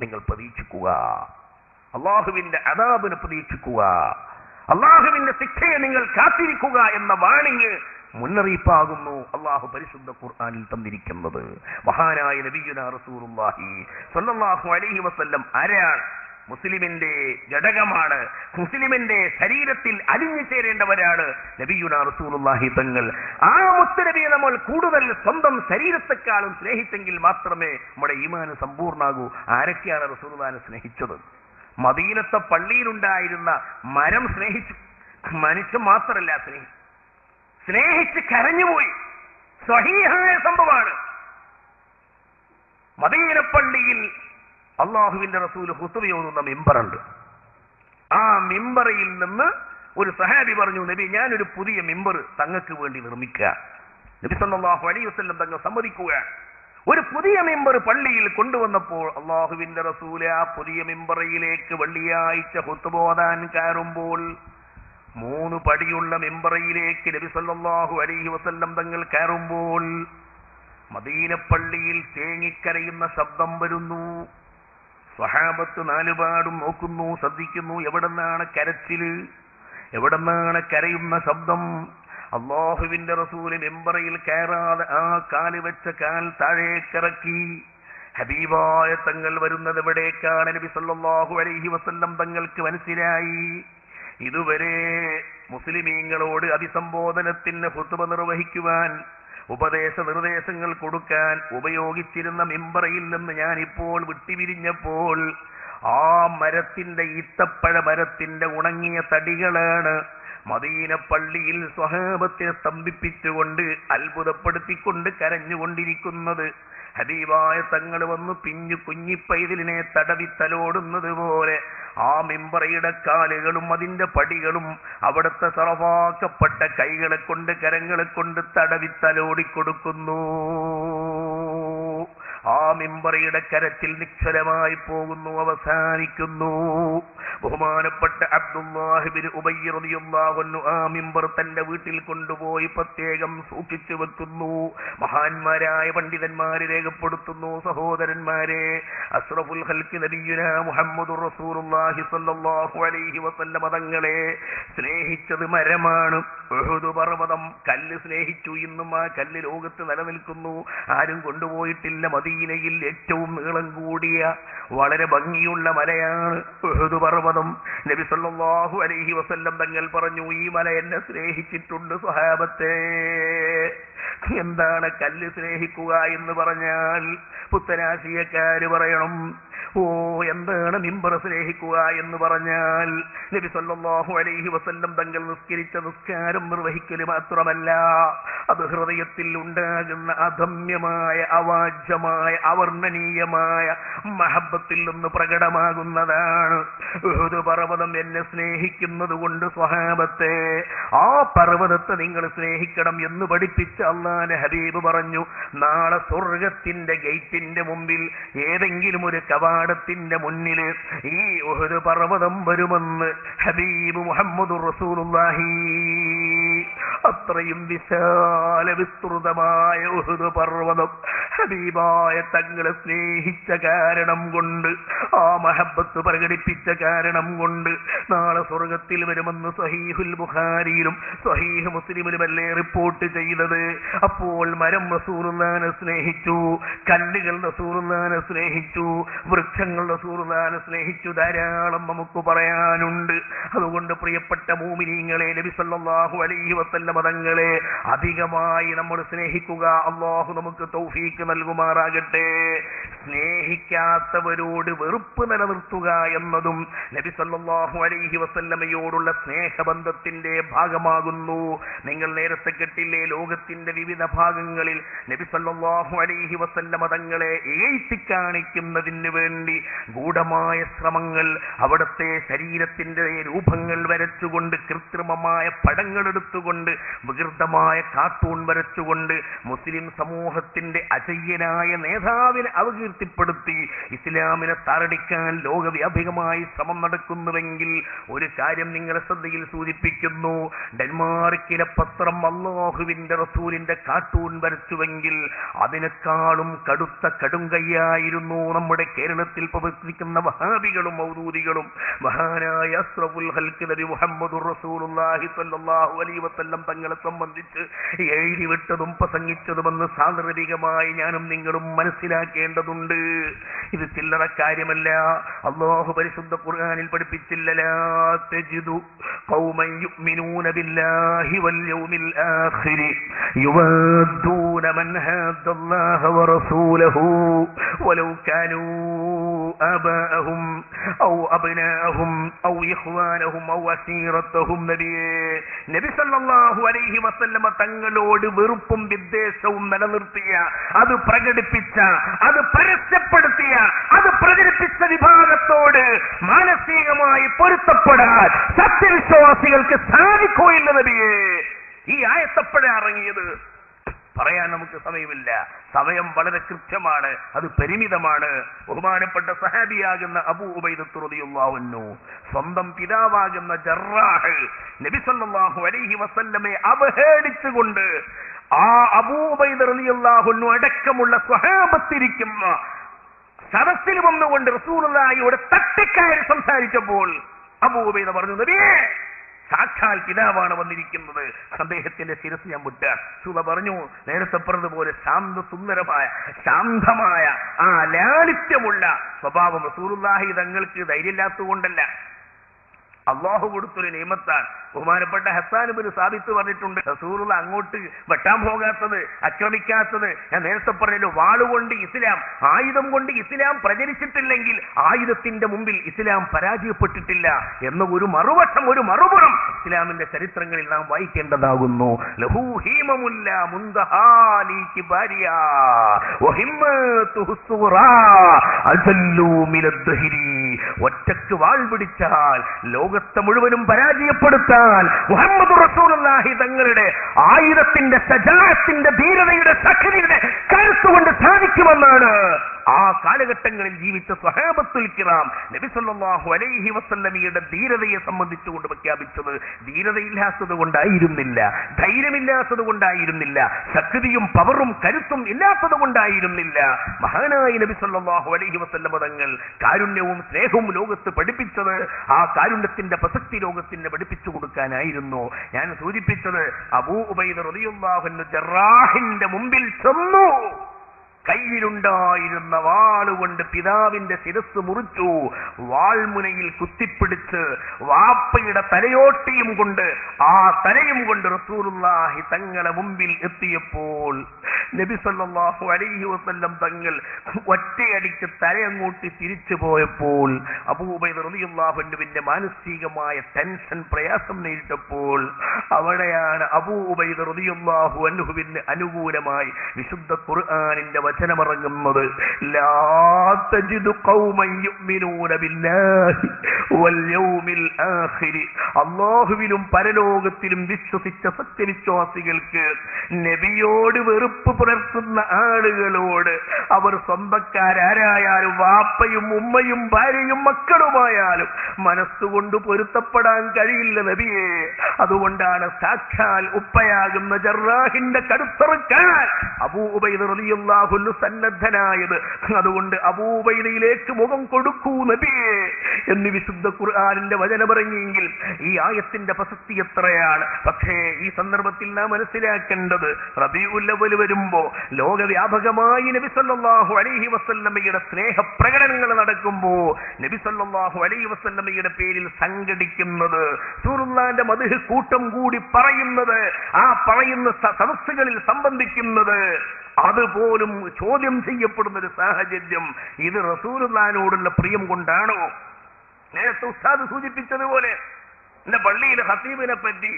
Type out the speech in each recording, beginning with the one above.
നിങ്ങൾ പ്രതീക്ഷിക്കുക. അള്ളാഹുവിന്റെ അദാബിനെ പ്രതീക്ഷിക്കുക. അള്ളാഹുവിന്റെ ശിക്ഷയെ നിങ്ങൾ കാത്തിരിക്കുക എന്ന വാണിംഗ്, മുന്നറിയിപ്പാകുന്നു അള്ളാഹു പരിശുദ്ധ ഖുർആനിൽ തന്നിരിക്കുന്നത്. മഹാനായ നബിയുനാ റസൂലുള്ളാഹി സ്വല്ലല്ലാഹു അലൈഹി വസല്ലം ആരാണ്? മുസ്ലിമിന്റെ ഘടകമാണ്. മുസ്ലിമിന്റെ ശരീരത്തിൽ അലിഞ്ഞു ചേരേണ്ടവരാണ് നബിയുനാ റസൂലുള്ളാഹി തങ്ങൾ. ആ മുത്തനബിയെ നമ്മൾ കൂടുതൽ സ്വന്തം ശരീരത്തെക്കാളും സ്നേഹിച്ചെങ്കിൽ മാത്രമേ നമ്മുടെ ഈമാൻ സമ്പൂർണ്ണാകൂ. ആരൊക്കെയാണ് റസൂലുള്ളാഹിനെ സ്നേഹിച്ചത്? മദീനത്തെ പള്ളിയിലുണ്ടായിരുന്ന മരം സ്നേഹിച്ചു. മനുഷ്യൻ മാത്രമല്ല സ്നേഹിച്ച് കരഞ്ഞുപോയി. സ്വഹീഹായ സംഭവമാണ്. മദീന പള്ളിയിൽ അള്ളാഹുവിന്റെ റസൂൽ ഖുതുബയോതുന്ന മിമ്പറുണ്ട്. ആ മിമ്പറയിൽ നിന്ന് ഒരു സഹാബി പറഞ്ഞു, നബി ഞാനൊരു പുതിയ മിമ്പർ തങ്ങൾക്ക് വേണ്ടി നിർമ്മിക്കുക. നബി സല്ലല്ലാഹു അലൈഹി വസല്ലം തങ്ങൾ സമ്മതിക്കുക. ഒരു പുതിയ മിമ്പർ പള്ളിയിൽ കൊണ്ടുവന്നപ്പോൾ അള്ളാഹുവിന്റെ റസൂല് ആ പുതിയ മിമ്പറയിലേക്ക് വെള്ളിയാഴ്ച ഖുതുബ ഓതാൻ കയറുമ്പോൾ 3 പടിയുള്ള മിമ്പറയിലേക്ക് നബി സല്ലല്ലാഹു അലൈഹി വസല്ലം തങ്ങൾ കയറുമ്പോൾ മദീന പള്ളിയിൽ തേങ്ങിക്കരയുന്ന ശബ്ദം വരുന്നു. സ്വഹാബത്ത് നാലുപാടും നോക്കുന്നു, ശ്രദ്ധിക്കുന്നു. എവിടെന്നാണ് കരച്ചില്? എവിടെന്നാണ് കരയുന്ന ശബ്ദം? അള്ളാഹുവിന്റെ റസൂല് മിമ്പറയിൽ കയറാതെ ആ കാല് വെച്ച കാൽ താഴേക്കിറക്കി. ഹബീബായ തങ്ങൾ വരുന്നത് എവിടേക്കാണ്? നബി സല്ലല്ലാഹു അലൈഹി വസല്ലം തങ്ങൾക്ക് മനസ്സിലായി. ഇതുവരെ മുസ്ലിമീങ്ങളോട് അഭിസംബോധനത്തിന് ഖുതുബ നിർവഹിക്കുവാൻ, ഉപദേശ നിർദ്ദേശങ്ങൾ കൊടുക്കാൻ ഉപയോഗിച്ചിരുന്ന മിമ്പറയിൽ നിന്ന് ഞാൻ ഇപ്പോൾ വിട്ടുപിരിഞ്ഞപ്പോൾ ആ മരത്തിന്റെ ഈത്തപ്പഴ മരത്തിന്റെ ഉണങ്ങിയ തടികളാണ് മദീന പള്ളിയിൽ സ്വഹാബത്തെ സ്തംഭിപ്പിച്ചുകൊണ്ട് അത്ഭുതപ്പെടുത്തിക്കൊണ്ട് കരഞ്ഞുകൊണ്ടിരിക്കുന്നത്. ഹബീബായ തങ്ങൾ വന്നു പിഞ്ഞു കുഞ്ഞിപ്പൈതലിനെ തടവി തലോടുന്നത് പോലെ ആ മിമ്പറയുടെ കാലുകളും അതിന്റെ പടികളും അവിടുത്തെ സറവാക്കപ്പെട്ട കൈകളെ കൊണ്ട് കരങ്ങളെ കൊണ്ട് തടവി തലോടിക്കൊടുക്കുന്നു. ആ മിമ്പറയുടെ കരച്ചിൽ നിശ്ചലമായി പോകുന്നു, അവസാനിക്കുന്നു. ബഹുമാനപ്പെട്ട അബ്ദുല്ലാഹി ഇബ്നു ഉബയ്യ് റളിയല്ലാഹു അൻഹു ആ മിമ്പർ തന്റെ വീട്ടിൽ കൊണ്ടുപോയി പ്രത്യേകം സൂക്ഷിച്ചു വെക്കുന്നു. മഹാന്മാരായ പണ്ഡിതന്മാരെ രേഖപ്പെടുത്തുന്നു. സഹോദരന്മാരെ, അഷ്റഫുൽ ഖൽഖ് നബിയുനാ മുഹമ്മദുർ റസൂലുള്ളാഹി സ്വല്ലല്ലാഹു അലൈഹി വസല്ലം തങ്ങളെ സ്നേഹിച്ചത് മരമാണ്. ഉഹുദ് പർവ്വതം കല്ല് സ്നേഹിച്ചു. ഇന്നും ആ കല്ല് ലോകത്ത് നിലനിൽക്കുന്നു. ആരും കൊണ്ടുപോയിട്ടില്ല. മദീനയിൽ ഏറ്റവും നീളം കൂടിയ വളരെ ഭംഗിയുള്ള മലയാണ് ഉഹുദ് പർവ്വതം. നബി സല്ലല്ലാഹു അലൈഹി വസല്ലം തങ്ങൾ പറഞ്ഞു, ഈ മല എന്നെ സ്നേഹിച്ചിട്ടുണ്ട് സ്വഹാബത്തെ. എന്താണ് കല്ല് സ്നേഹിക്കുക എന്ന് പറഞ്ഞാൽ? പുത്തനാശയക്കാര് പറയണം, ഓ എന്താണ് മിമ്പർ സ്നേഹിക്കുക എന്ന് പറഞ്ഞാൽ? നബി സല്ലല്ലാഹു അലൈഹി വസല്ലം തങ്ങൾ നിസ്കരിച്ച നിസ്കാരം നിർവഹിക്കല് മാത്രമല്ല, അത് ഹൃദയത്തിൽ ഉണ്ടാകുന്ന അധമ്യമായ അവാജ്യമായ അവർണ്ണനീയമായ മഹബത്തിൽ നിന്ന് പ്രകടമാകുന്നതാണ്. ഉഹുദ് പർവ്വതം എന്നെ സ്നേഹിക്കുന്നത് കൊണ്ട് സ്വഹാബത്തെ ആ പർവ്വതത്തെ നിങ്ങൾ സ്നേഹിക്കണം എന്ന് പഠിപ്പിച്ച അല്ലാഹുവിന്റെ ഹബീബ് പറഞ്ഞു, നാളെ സ്വർഗത്തിന്റെ ഗേറ്റിന്റെ മുമ്പിൽ ഏതെങ്കിലും ഒരു കവാടത്തിന്റെ മുന്നിൽ ഈ ഉഹുദ് പർവ്വതം വരുമെന്ന് ഹബീബ് മുഹമ്മദുർ റസൂലുള്ളാഹി. അത്രയും വിശാല വിസ്തൃതമായ ഉഹുദ് പർവ്വതം ഹബീബായ തങ്ങളെ സ്നേഹിച്ച കാരണം കൊണ്ട്, ആ മഹബത്ത് പ്രകടിപ്പിച്ച കാരണം കൊണ്ട് നാളെ സ്വർഗത്തിൽ വരുമെന്ന് സ്വഹീഹുൽ ബുഖാരിയിലും സ്വഹീഹ് മുസ്ലിമിലുമല്ലേ റിപ്പോർട്ട് ചെയ്തത്. അപ്പോൾ മരം റസൂലുള്ളാഹിനെ സ്നേഹിച്ചു, കല്ലുകൾ റസൂലുള്ളാഹിനെ സ്നേഹിച്ചു, വൃക്ഷങ്ങൾ റസൂലുള്ളാഹിനെ സ്നേഹിച്ചു. ധാരാളം നമുക്ക് പറയാനുണ്ട്. അതുകൊണ്ട് പ്രിയപ്പെട്ട മുഅ്മിനീങ്ങളെ, നബി സല്ലല്ലാഹു അലൈഹി വസല്ലം തങ്ങളെ അധികമായി നമ്മൾ സ്നേഹിക്കുക. അല്ലാഹു നമുക്ക് തൗഫീക്ക് നൽകുമാറാകട്ടെ. സ്നേഹിക്കാത്തവരോട് വെറുപ്പ് നിലനിർത്തുക എന്നതും നബി സല്ലല്ലാഹു അലൈഹി വസല്ലമയോടുള്ള സ്നേഹബന്ധത്തിന്റെ ഭാഗമാകുന്നു. നിങ്ങൾ നേരത്തെ കേട്ടില്ലേ, ലോകത്തിന്റെ വിവിധ ഭാഗങ്ങളിൽ നബി സല്ലല്ലാഹു അലൈഹി വസല്ലമ തങ്ങളെ ഏറ്റിക്കാണിക്കുന്നതിന് വേണ്ടി ഗൂഢമായ ശ്രമങ്ങൾ, അവിടുത്തെ ശരീരത്തിന്റെ രൂപങ്ങൾ വരച്ചുകൊണ്ട് കൃത്രിമമായ പടങ്ങൾ എടുത്തുകൊണ്ട് വികൃതമായ കാർട്ടൂൺ വരച്ചുകൊണ്ട് മുസ്ലിം സമൂഹത്തിന്റെ അജയ്യനായ നേതാവിനെ അപകീർത്തിപ്പെടുത്തി ഇസ്ലാമിനെ താറടിക്കാൻ ലോകവ്യാപകമായി ശ്രമം നടക്കുന്നുവെങ്കിൽ ഒരു കാര്യം നിങ്ങളെ ശ്രദ്ധയിൽ സൂചിപ്പിക്കുന്നു. ഡെൻമാർക്കിലെ പത്രം അല്ലാഹുവിന്റെ റസൂലിന്റെ കാർട്ടൂൺ വരച്ചുവെങ്കിൽ അതിനേക്കാളും കടുത്ത കടുങ്കയ്യായിരുന്നു നമ്മുടെ കേരളത്തിൽ പ്രവർത്തിക്കുന്ന വഹാബികളും മൗദൂദികളും. മഹാനായ അസ്റഫുൽ ഖൽഖ് നബി മുഹമ്മദുർ റസൂലുള്ളാഹി സ്വല്ലല്ലാഹു അലൈഹി വസല്ലം തങ്ങളെ സംബന്ധിച്ച് എഴുതിവിട്ടതും പ്രസംഗിച്ചതുമെന്ന് സാന്ദർഭികമായി ഞാനും നിങ്ങളും മനസ്സിലാക്കേണ്ടതുണ്ട്. ഇത് ചില്ലറ കാര്യമല്ല. അല്ലാഹു പരിശുദ്ധ ഖുർആനിൽ പഠിപ്പിച്ചില്ല, ലാ തജിദു ഖൗമൻ യുഅ്മിനൂന ബില്ലാഹി വൽ യൗമിൽ ആഖിരി യുവദ്ദൂന മൻ ഹാദല്ലാഹ വറസൂലഹു വലൗ കാനൂ ആബാഅഹും ഔ അബ്നാഅഹും ഔ ഇഖ്വാനഹും ഔ അസീറത്തഹും. നബി സല്ലല്ലാഹു അലൈഹി വസല്ലമ തങ്ങളോട് വെറുപ്പും വിദ്വേഷവും നിലനിർത്തിയ, അത് പ്രകടിപ്പിച്ച, അത് പരസ്യപ്പെടുത്തിയ, അത് പ്രചരിപ്പിച്ച വിഭാഗത്തോട് മാനസികമായി പൊരുത്തപ്പെടാൻ സത്യവിശ്വാസികൾക്ക് സാധിക്കുകയില്ല നബിയേ. ഈ ആയത്തപ്പോഴാണ് ഇറങ്ങിയത്. പറയാൻ നമുക്ക് സമയമില്ല, സമയം വളരെ കൃത്യമാണ്, അത് പരിമിതമാണ്. ബഹുമാനപ്പെട്ട സഹാബിയാകുന്ന അബൂ ഉബൈദത്ത് റളിയല്ലാഹു അൻഹു സ്വന്തം പിതാവാകുന്ന ജറാഹ് നബി സല്ലല്ലാഹു അലൈഹി വസല്ലമയെ അവഹേളിച്ചുകൊണ്ട് ആ അബൂ ഉബൈദ റളിയല്ലാഹു അൻഹു അടക്കമുള്ള സ്വഹാബത്തിരിക്കുന്ന സദസ്സിൽ വന്നുകൊണ്ട് റസൂലുള്ളാഹിയോട് തട്ടിക്കയറി സംസാരിച്ചപ്പോൾ അബൂ ഉബൈദ പറഞ്ഞു, നബിയേ, സാക്ഷാൽ പിതാവാണ് വന്നിരിക്കുന്നത്, അദ്ദേഹത്തിന്റെ ശിരസ് ഞാൻ വിട്ടാൻ. സുബ പറഞ്ഞു, നേരത്തെ പറഞ്ഞതുപോലെ ശാന്തമായ ആ ലാളിത്യമുള്ള സ്വഭാവം റസൂലുള്ളാഹി തങ്ങൾക്ക് ധൈര്യമില്ലാത്തതുകൊണ്ടല്ല, അള്ളാഹു കൊടുത്തൊരു നിയമത്താണ്. ബഹുമാനപ്പെട്ട ഹസ്സാൻ ഇബ്നു സാബിത്ത് പറഞ്ഞിട്ടുണ്ട്, റസൂലുള്ള അങ്ങോട്ട് വെട്ടാൻ പോകാത്തത്, ആക്രമിക്കാത്തത്, ഞാൻ നേരത്തെ പറഞ്ഞല്ലോ, വാളുകൊണ്ട് ഇസ്ലാം, ആയുധം കൊണ്ട് ഇസ്ലാം പ്രചരിച്ചിട്ടില്ലെങ്കിൽ ആയുധത്തിന്റെ മുമ്പിൽ ഇസ്ലാം പരാജയപ്പെട്ടിട്ടില്ല എന്ന ഒരു മറുവശം, ഒരു മറുപുറം ഇസ്ലാമിന്റെ ചരിത്രങ്ങളിൽ നാം വായിക്കേണ്ടതാകുന്നു. ലഹു ഹീമമുല്ല മുന്തഹാലി കിബാരിയ വഹിമ്മതുഹു സുഗ്റാ അസല്ലു മിനദ്ദഹരി. ഒറ്റക്ക് വാൾ പിടിച്ചാൽ ലോകത്തെ മുഴുവനും പരാജയപ്പെടുത്താൻ മുഹമ്മദ് റസൂലുള്ളാഹി തങ്ങളുടെ ആയുധത്തിന്റെ ശജാഅത്തിന്റെ ധീരതയുടെ ശക്തിയുടെ കരുത്തുകൊണ്ട് സാധിക്കുമെന്നാണ് ആ കാലഘട്ടങ്ങളിൽ ജീവിച്ച സ്വഹാബത്തുൽ കിറാം നബി സല്ലല്ലാഹു അലൈഹി വസല്ലമയുടെ ധീരതയെ സംബന്ധിച്ചുകൊണ്ട് പ്രഖ്യാപിച്ചത്. ധീരതയില്ലാത്തത് കൊണ്ടായിരുന്നില്ല, ധൈര്യമില്ലാത്തത് കൊണ്ടായിരുന്നില്ല, ശക്തിയും പവറും കരുത്തും ഇല്ലാത്തത് കൊണ്ടായിരുന്നില്ല. മഹാനായ നബി സല്ലല്ലാഹു അലൈഹി വസല്ലമ തങ്ങൾ കാരുണ്യവും സ്നേഹവും ലോകത്ത് പഠിപ്പിച്ചത് ആ കാരുണ്യത്തിന്റെ പ്രസക്തി ലോകത്തിന് പഠിപ്പിച്ചു കൊടുക്കാനായിരുന്നു. ഞാൻ സൂചിപ്പിച്ചത്, അബൂ ഉബൈദ റളിയല്ലാഹു അൻഹു ജറാഹിന്റെ മുമ്പിൽ ചെന്നു, കയ്യിലുണ്ടായിരുന്ന വാളുകൊണ്ട് പിതാവിന്റെ ശിരസ് മുറിച്ചു, വാൾമുനയിൽ കുത്തിപ്പിടിച്ച് വാപ്പയുടെ തലയോട്ടിയും കൊണ്ട്, ആ തലയും കൊണ്ട് റസൂലുള്ളാഹി തങ്ങളെ മുമ്പിൽ എത്തിയപ്പോൾ നബി സല്ലല്ലാഹു അലൈഹി വസല്ലം തങ്ങൾ ഒറ്റയടിക്ക് തലയങ്ങോട്ട് തിരിച്ചു പോയപ്പോൾ അബൂ ഉബൈദ റളിയല്ലാഹു അൻഹുവിന്റെ മാനസികമായ ടെൻഷൻ, പ്രയാസം നേരിട്ടപ്പോൾ അവിടെയാണ് അബൂ ഉബൈദ റളിയല്ലാഹു അൻഹുവിന് അനുകൂലമായി വിശുദ്ധ ഖുർആനിന്റെ വചനമിറങ്ങുന്നത്. ലാ തജിദു ഖൗമൻ യുഅ്മിനൂന ബില്ലാഹി വൽ യൗമിൽ ആഖിരി. അല്ലാഹുവിലും പരലോകത്തിലും വിശ്വസിച്ച സത്യവിശ്വാസികൾക്ക് നബിയോട് വെറുപ്പ് പുലർത്തുന്ന ആളുകളോട്, അവർ സ്വന്തക്കാരാരായാലും വാപ്പയും ഉമ്മയും ഭാര്യയും മക്കളുമായാലും മനസ്സുകൊണ്ട് പൊരുത്തപ്പെടാൻ കഴിയില്ല നബിയെ. അതുകൊണ്ടാണ് സാക്ഷാൽ ഉപ്പയാകുന്ന ജറാഹിന്റെ കടുത്തറുക്കാൻ അബൂ ഉബൈദ റളിയല്ലാഹു അൻഹു സന്നദ്ധനായത്. അതുകൊണ്ട് അബൂ ഉബൈദയിലേക്ക് മുഖം കൊടുക്കൂ നബിയെ എന്ന് വിശുദ്ധ ഖുർആനിന്റെ വചനമിറങ്ങിയെങ്കിൽ ഈ ആയത്തിന്റെ പ്രസക്തി എത്രയാണ്. പക്ഷേ ഈ സന്ദർഭത്തിൽ നാം മനസ്സിലാക്കേണ്ടത്, റബീഉൽ അവ്വൽ വരുമ്പോ ലോകവ്യാപകമായി നബി സല്ലല്ലാഹു അലൈഹി വസല്ലമയുടെ സ്നേഹപ്രകടനങ്ങൾ നടക്കുമ്പോ നബി സല്ലല്ലാഹു അലൈഹി വസല്ലമയുടെ പേരിൽ സംഘടിക്കുന്നത്, റസൂലുള്ളാഹിന്റെ മദ്ഹ് കൂട്ടം കൂടി പറയുന്നത്, ആ പറയുന്ന സദസ്സുകളിൽ സംബന്ധിക്കുന്നത്, അതുപോലും ചോദ്യം ചെയ്യപ്പെടുന്ന ഒരു സാഹചര്യം, ഇത് റസൂലുള്ളാഹിനോടുള്ള പ്രിയം കൊണ്ടാണോ? നേരത്തെ ഉസ്താദ് സൂചിപ്പിച്ചതുപോലെ എന്റെ പള്ളിയിലെ ഖതീബിനെ പറ്റി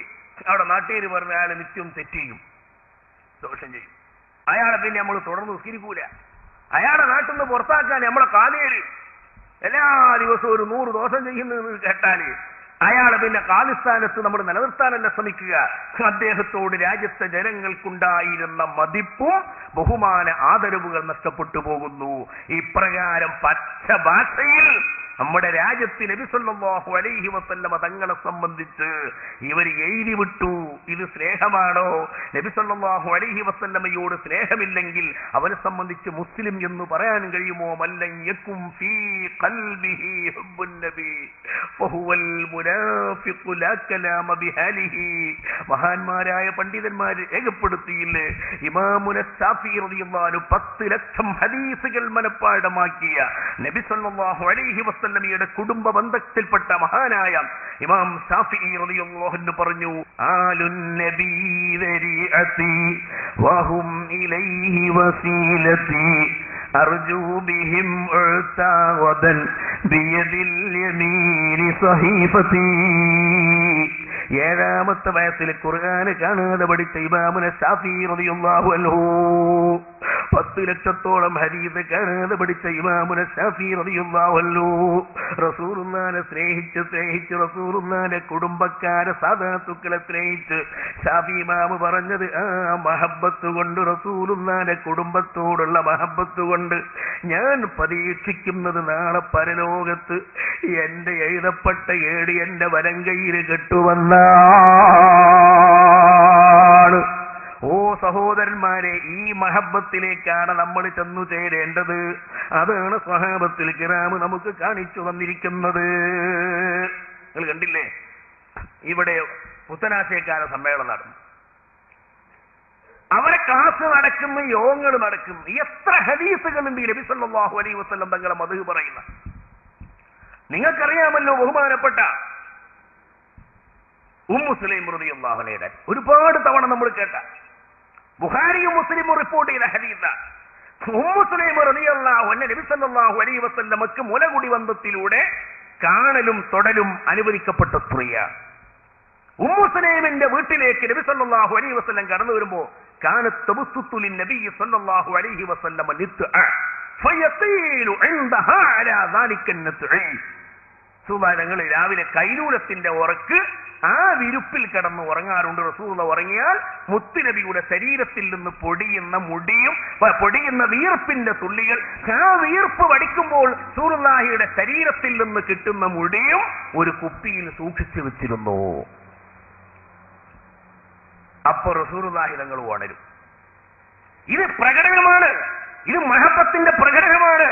അവിടെ നാട്ടുകാർ പറഞ്ഞ അയാൾ നിത്യം തെറ്റ് ചെയ്യും, ദോഷം ചെയ്യും, അയാളെ പിന്നെ നമ്മൾ തുടർന്ന് നിസ്കരിക്കൂല, അയാളെ നാട്ടിൽ നിന്ന് പുറത്താക്കാൻ നമ്മളെ കാലേര് എല്ലാ ദിവസവും ഒരു 100 ദോഷം ചെയ്യുന്നത് കേട്ടാല് അയാളെ പിന്നെ ഖാലിസ്ഥാനത്ത് നമ്മൾ നിലനിർത്താനല്ല ശ്രമിക്കുക. അദ്ദേഹത്തോട് രാജ്യത്തെ ജനങ്ങൾക്കുണ്ടായിരുന്ന മതിപ്പും ബഹുമാന ആദരവുകൾ നഷ്ടപ്പെട്ടു പോകുന്നു. ഇപ്രകാരം പച്ച ഭാഷയിൽ നമ്മുടെ രാജ്യത്ത് നബി സല്ലല്ലാഹു അലൈഹി വസല്ലമ തങ്ങളെ സംബന്ധിച്ച് ഇവർ എഴുതി വിട്ടു. ഇത് സ്നേഹമാണോ? നബി സല്ലല്ലാഹു അലൈഹി വസല്ലമയോട് സ്നേഹമില്ലെങ്കിൽ അവനെ സംബന്ധിച്ച് മുസ്ലിം എന്ന് പറയാൻ കഴിയുമോ? മല്ലൻ യകും ഫീ ഖൽബിഹി ഹുബ്ബുൻ നബി ഫഹുവൽ മുനാഫിഖു ലാ കലാമ ബിഹാലിഹി. മഹാന്മാരായ പണ്ഡിതന്മാർ രേഖപ്പെടുത്തിയില്ലേ, ഇമാമുന ശാഫിഈ റളിയല്ലാഹു അൻഹു 10 ലക്ഷം ഹദീസുകൾ മനപ്പാഠമാക്കിയ നബി സല്ലല്ലാഹു അലൈഹി വസല്ലമയുടെ കുടുംബ ബന്ധത്തിൽപ്പെട്ട മഹാനായ ഇമാം ശാഫിഈ റളിയല്ലാഹു അൻഹു പറഞ്ഞു, ആലുൻ നബി ദരിഅതി വഹും ഇലൈഹി വസീലതി അർജു ബിഹിം ഉതവദൻ ബിയദിൽ യമീനി സഹീഫതി. 7ാമത്തെ വയസ്സിൽ ഖുർആൻ കാണാതെ പഠിച്ച ഇമാമുന ശാഫിഈ റളിയല്ലാഹു അൻഹു, 10 ലക്ഷത്തോളം ഹദീസ് കാണാതെ പഠിച്ച ഇമാമുന ശാഫിഈ റളിയല്ലാഹു അൻഹു റസൂലുള്ളാഹിനെ സ്നേഹിച്ച് റസൂലുള്ളാഹിന്റെ കുടുംബക്കാരെ സാദാത്തുക്കളെ സ്നേഹിച്ച് ശാഫിഈ ഇമാം പറഞ്ഞത്, ആ മഹബ്ബത്ത് കൊണ്ട്, റസൂലുള്ളാഹിന്റെ കുടുംബത്തോടുള്ള മഹബ്ബത്ത് കൊണ്ട് ഞാൻ പ്രതീക്ഷിക്കുന്നത് നാളെ പരലോകത്ത് എന്റെ എഴുതപ്പെട്ട ഏടി എന്റെ വലങ്കയിൽ കെട്ടുവന്നാണ്. ഓ സഹോദരന്മാരെ, ഈ മഹബത്തിലേക്കാണ് നമ്മൾ ചെന്നു ചേരേണ്ടത്. അതാണ് സ്വഹാബത്തുൽ കിറാം നമുക്ക് കാണിച്ചു തന്നിരിക്കുന്നത്. നിങ്ങൾ കണ്ടില്ലേ, ഇവിടെ പുത്തനാശയക്കാര സമ്മേളനം നടന്നു, അവരെ ക്ലാസ് നടക്കുന്നു, യോഗങ്ങൾ നടക്കുന്നു. എത്ര ഹദീസുകളുണ്ട് നബി സല്ലല്ലാഹു അലൈഹി വസല്ലം തങ്ങളെ മദ്ഹ് പറയുന്ന. നിങ്ങൾക്കറിയാമല്ലോ, ബഹുമാനപ്പെട്ട ഉമ്മു സുലൈം റളിയല്ലാഹു അൻഹയുടെ ഒരുപാട് തവണ നമ്മൾ കേട്ട ബുഖാരിയും മുസ്ലിമും റിപ്പോർട്ട് ചെയ്ത ഹദീസാണ്. ഉമ്മു സുലൈം റളിയല്ലാഹു അൻഹ നബി സല്ലല്ലാഹു അലൈഹി വസല്ലമക്ക് മുലകുടി ബന്ധത്തിലൂടെ കാണലും തൊടലും അനുവദിക്കപ്പെട്ട സ്ത്രീയാണ്. ഉമ്മു സുലൈമിന്റെ വീട്ടിലേക്ക് നബി സല്ലല്ലാഹു അലൈഹി വസല്ലം കടന്നു വരുമ്പോൾ കാനത്ത് തബസ്സുത്തു ലിന്നബി സല്ലല്ലാഹു അലൈഹി വസല്ലം നിത്അ ഫയതീലു ഇൻദഹാ അലാ ദാലിക നിത്അ. സുബഹാനങ്ങൾ രാവിലെ കൈലൂലത്തിന്റെ ഉറക്ക് ആ വിരുപ്പിൽ കിടന്ന് ഉറങ്ങാറുണ്ട്. റസൂലുള്ള ഉറങ്ങിയാൽ മുത്തുനബിയുടെ ശരീരത്തിൽ നിന്ന് പൊടിയുന്ന വിയർപ്പിന്റെ തുള്ളികൾ, ആ വിയർപ്പ് വടിക്കുമ്പോൾ റസൂലുള്ളാഹിയുടെ ശരീരത്തിൽ നിന്ന് കിട്ടുന്ന മുടിയും ഒരു കുപ്പിയിൽ സൂക്ഷിച്ചു വെച്ചിരുന്നു. അപ്പൊ റസൂലുള്ളാഹി തങ്ങൾ ഉണരും. ഇത് പ്രകടനമാണ്, ഇത് മഹബത്തിന്റെ പ്രകടനമാണ്.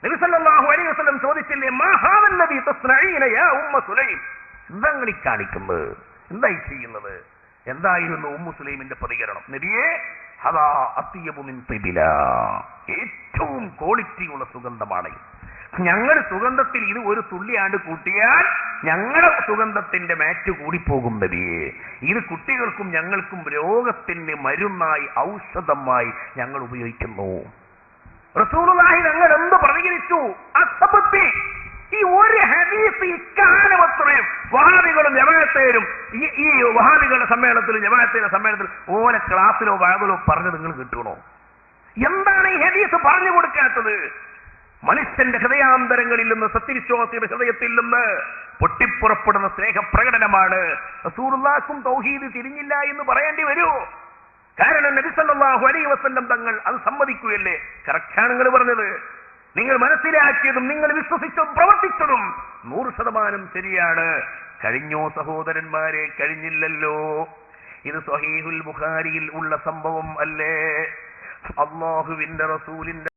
നബി സല്ലല്ലാഹു അലൈഹി വസല്ലം ചോദിച്ചില്ലേ, മാ ഹാദല്ലദീ തസ്നഈന യാ ഉമ്മ സുലൈം, എന്താ നിങ്ങൾ കാണിക്കുന്നത്, എന്തായി ചെയ്യുന്നത്? എന്തായിരുന്നു ഉമ്മു സുലൈമിന്റെ പ്രതികരണം? നബിയെ, ഹദാ അത്യബു മിൻ തിബില, ഏറ്റവും ക്വാളിറ്റിയുള്ള സുഗന്ധമാണ്. ഞങ്ങളുടെ സുഗന്ധത്തിൽ ഇത് ഒരു തുള്ളിയാണ്ട് കൂട്ടിയാൽ ഞങ്ങളുടെ സുഗന്ധത്തിന്റെ മാറ്റ് കൂടിപ്പോകും നബിയെ. ഇത് കുട്ടികൾക്കും ഞങ്ങൾക്കും രോഗത്തിന് മരുന്നായി, ഔഷധമായി ഞങ്ങൾ ഉപയോഗിക്കുന്നു. റസൂലുള്ളാഹി തങ്ങൾ എന്ത് പ്രതികരിച്ചു? അസബത്തി, ഈ ഒരു ഹദീസ് ഇക്കാലമത്രയും വഹാബികളും ജമാഅത്തേരും ഈ വഹാബികളുടെ സമ്മേളനത്തിലും ജമാഅത്തിന്റെ സമ്മേളനത്തിൽ ഓരോ ക്ലാസ്സിലോ വഴതിലോ പറഞ്ഞ് നിങ്ങൾ കിട്ടണോ? എന്താണ് ഈ ഹദീസ് പറഞ്ഞു കൊടുക്കാത്തത്? മനുഷ്യന്റെ ഹൃദയാന്തരങ്ങളിൽ നിന്ന്, സത്യവിശ്വാസിയുടെ ഹൃദയത്തിൽ നിന്ന് പൊട്ടിപ്പുറപ്പെടുന്ന സ്നേഹപ്രകടനമാണ്. റസൂലുള്ളാഹിക്കും തൗഹീദ് തിരിഞ്ഞില്ല എന്ന് പറയേണ്ടി വരൂ. കാരണം നബി സല്ലല്ലാഹു അലൈഹി വസല്ലം തങ്ങൾ അത് സമ്മതിക്കുകയല്ലേ. കറക്റ്റാണ് നിങ്ങൾ പറഞ്ഞത്. നിങ്ങൾ മനസ്സിലാക്കിയതും നിങ്ങൾ വിശ്വസിച്ചതും പ്രവർത്തിച്ചതും 100% ശരിയാണ്. കഴിഞ്ഞോ സഹോദരന്മാരെ? കഴിഞ്ഞില്ലല്ലോ. ഇത് സ്വഹീഹുൽ ബുഖാരിയിൽ ഉള്ള സംഭവം അല്ലേ? അല്ലാഹുവിന്റെ റസൂലിന്റെ